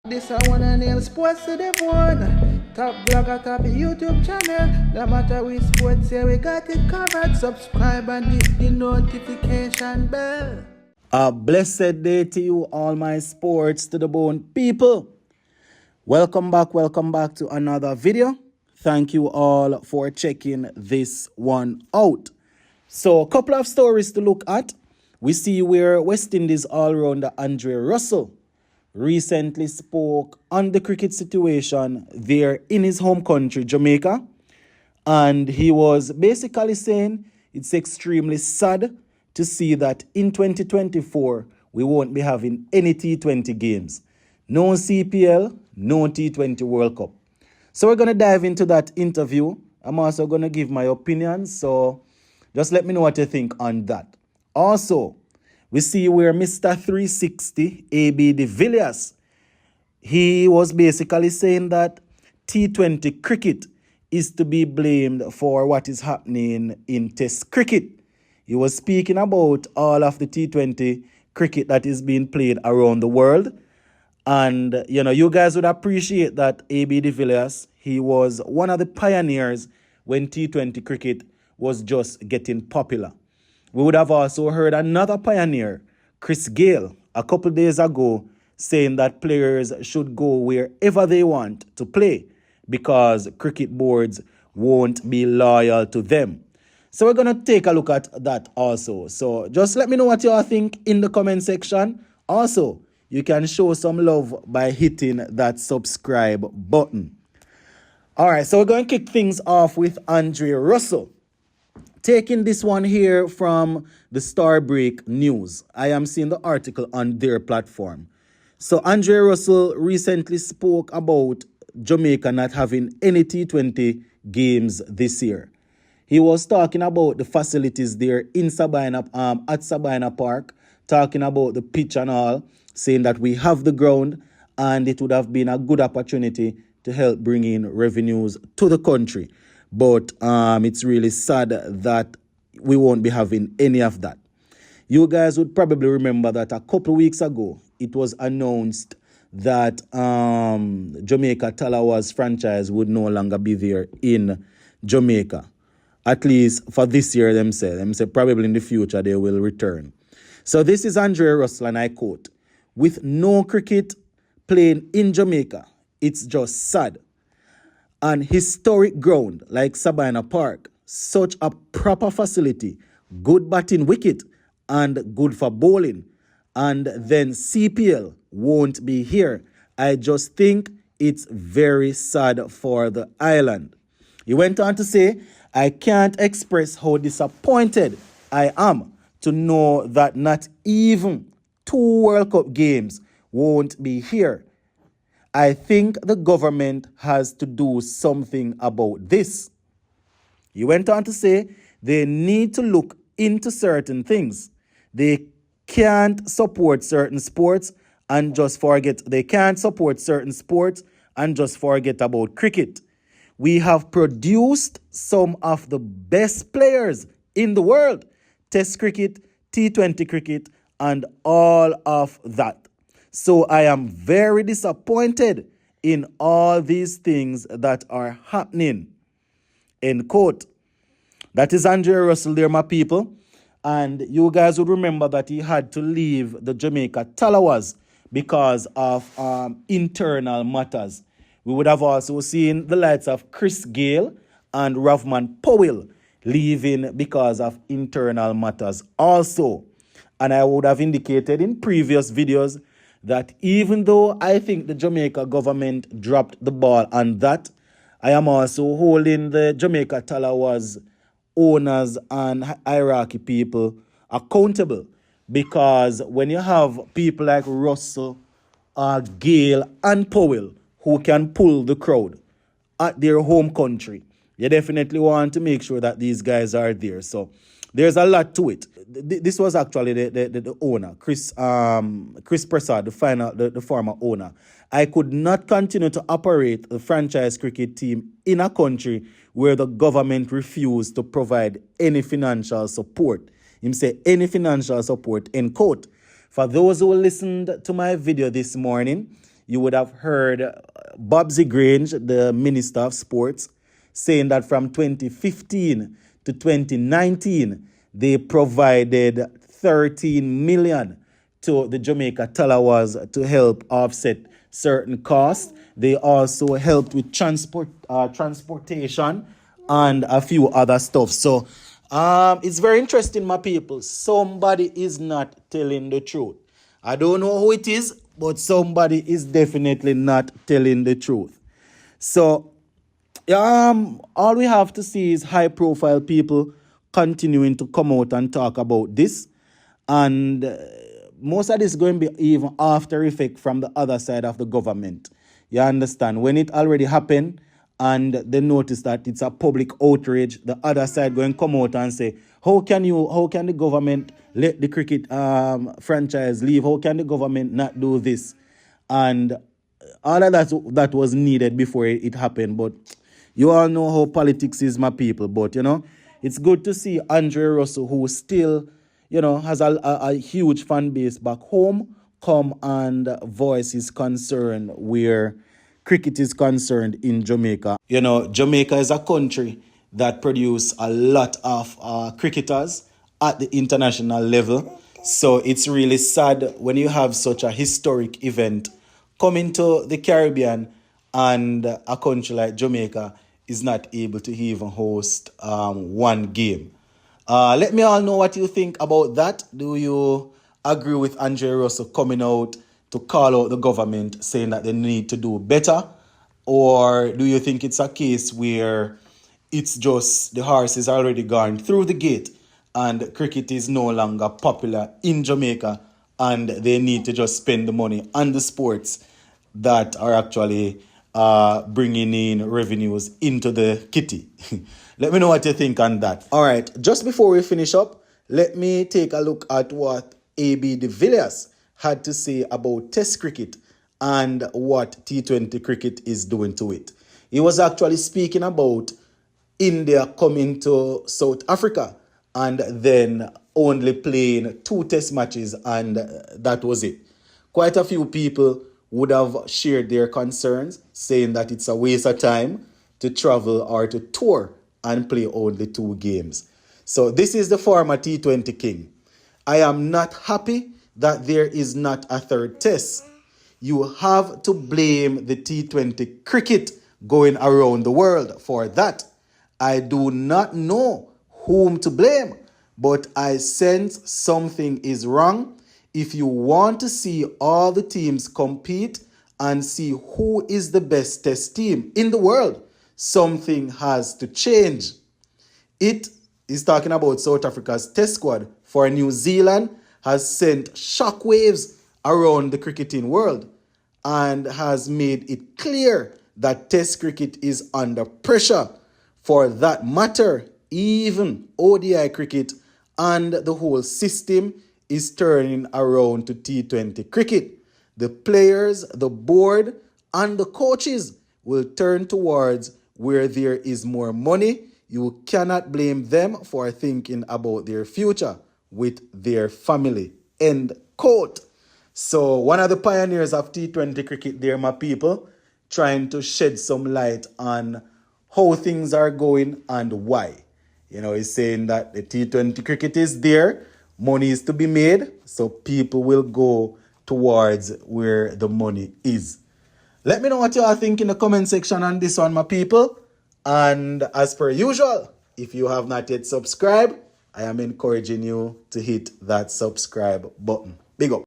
This I wanna nail sports to the bone. Top blogger, top YouTube channel. No matter which sports, yeah, we got it covered. Subscribe and hit the notification bell. A blessed day to you, all my sports to the bone people. Welcome back to another video. Thank you all for checking this one out. So, a couple of stories to look at. We see where West Indies all-rounder Andre Russell recently spoke on the cricket situation there in his home country, Jamaica. And he was basically saying it's extremely sad to see that in 2024, we won't be having any T20 games. No CPL, no T20 World Cup. So we're going to dive into that interview. I'm also going to give my opinions. So just let me know what you think on that. Also, we see where Mr. 360, AB de Villiers, he was basically saying that T20 cricket is to be blamed for what is happening in Test cricket. He was speaking about all of the T20 cricket that is being played around the world. And, you guys would appreciate that AB de Villiers, he was one of the pioneers when T20 cricket was just getting popular. We would have also heard another pioneer, Chris Gayle, a couple days ago, saying that players should go wherever they want to play because cricket boards won't be loyal to them. So we're going to take a look at that also. So just let me know what you all think in the comment section. Also, you can show some love by hitting that subscribe button. All right, so we're going to kick things off with Andre Russell. Taking this one here from the Starbreak News. I am seeing the article on their platform. So Andre Russell recently spoke about Jamaica not having any T20 games this year. He was talking about the facilities there in at Sabina Park, talking about the pitch and all, saying that we have the ground and it would have been a good opportunity to help bring in revenues to the country. But it's really sad that we won't be having any of that. You guys would probably remember that a couple of weeks ago, it was announced that Jamaica Talawa's franchise would no longer be there in Jamaica. At least for this year, them say probably in the future they will return. So this is Andre Russell, and I quote, "With no cricket playing in Jamaica, it's just sad. An historic ground like Sabina Park, such a proper facility, good batting wicket, and good for bowling, and then CPL won't be here. I just think it's very sad for the island." He went on to say, "I can't express how disappointed I am to know that not even 2 World Cup games won't be here. I think the government has to do something about this." He went on to say they need to look into certain things. They can't support certain sports and just forget. They can't support certain sports and just forget about cricket. We have produced some of the best players in the world. Test cricket, T20 cricket, and all of that. So I am very disappointed in all these things that are happening. End quote. That is Andre Russell there, my people. And you guys would remember that he had to leave the Jamaica Talawas because of internal matters. We would have also seen the likes of Chris Gayle and Ravman Powell leaving because of internal matters also. And I would have indicated in previous videos that even though I think the Jamaica government dropped the ball on that, I am also holding the Jamaica Talawas owners and hierarchy people accountable. Because when you have people like Russell, Gayle, and Powell who can pull the crowd at their home country, you definitely want to make sure that these guys are there. So there's a lot to it. This was actually the owner, Chris Prasad, the former owner. I could not continue to operate the franchise cricket team in a country where the government refused to provide any financial support. Him say any financial support, end quote. For those who listened to my video this morning, you would have heard Bobsy Grange, the Minister of Sports, saying that from 2015 to 2019, they provided 13 million to the Jamaica Talawas to help offset certain costs. They also helped with transportation and a few other stuff. So it's very interesting, my people. Somebody is not telling the truth. I don't know who it is, but somebody is definitely not telling the truth. So all we have to see is high profile people continuing to come out and talk about this. And most of this is going to be even after effect from the other side of the government. You understand? When it already happened and they notice that it's a public outrage, the other side going to come out and say, how can the government let the cricket franchise leave? How can the government not do this? And all of that was needed before it happened. But you all know how politics is, my people. But, it's good to see Andre Russell, who still, has a huge fan base back home, come and voice his concern where cricket is concerned in Jamaica. Jamaica is a country that produce a lot of cricketers at the international level. So it's really sad when you have such a historic event coming to the Caribbean and a country like Jamaica is not able to even host one game. Let me all know what you think about that. Do you agree with Andre Russell coming out to call out the government saying that they need to do better? Or do you think it's a case where it's just the horse is already gone through the gate and cricket is no longer popular in Jamaica and they need to just spend the money on the sports that are actually bringing in revenues into the kitty? Let me know what you think on that. All right, just before we finish up, let me take a look at what A.B. de Villiers had to say about Test cricket and what T20 cricket is doing to it. He was actually speaking about India coming to South Africa and then only playing 2 test matches, and that was it. Quite a few people would have shared their concerns, saying that it's a waste of time to travel or to tour and play only 2 games. So this is the former T20 king. I am not happy that there is not a 3rd test. You have to blame the T20 cricket going around the world for that. I do not know whom to blame, but I sense something is wrong. If you want to see all the teams compete and see who is the best test team in the world, something has to change. It is talking about South Africa's test squad for New Zealand has sent shockwaves around the cricketing world and has made it clear that test cricket is under pressure. For that matter, even ODI cricket and the whole system is turning around to T20 cricket. The players, the board, and the coaches will turn towards where there is more money. You cannot blame them for thinking about their future with their family. End quote. So one of the pioneers of T20 cricket there, my people, trying to shed some light on how things are going and why. He's saying that the T20 cricket is there, money is to be made, so people will go towards where the money is. Let me know what you all think in the comment section on this one, my people. And as per usual, if you have not yet subscribed, I am encouraging you to hit that subscribe button. Big up.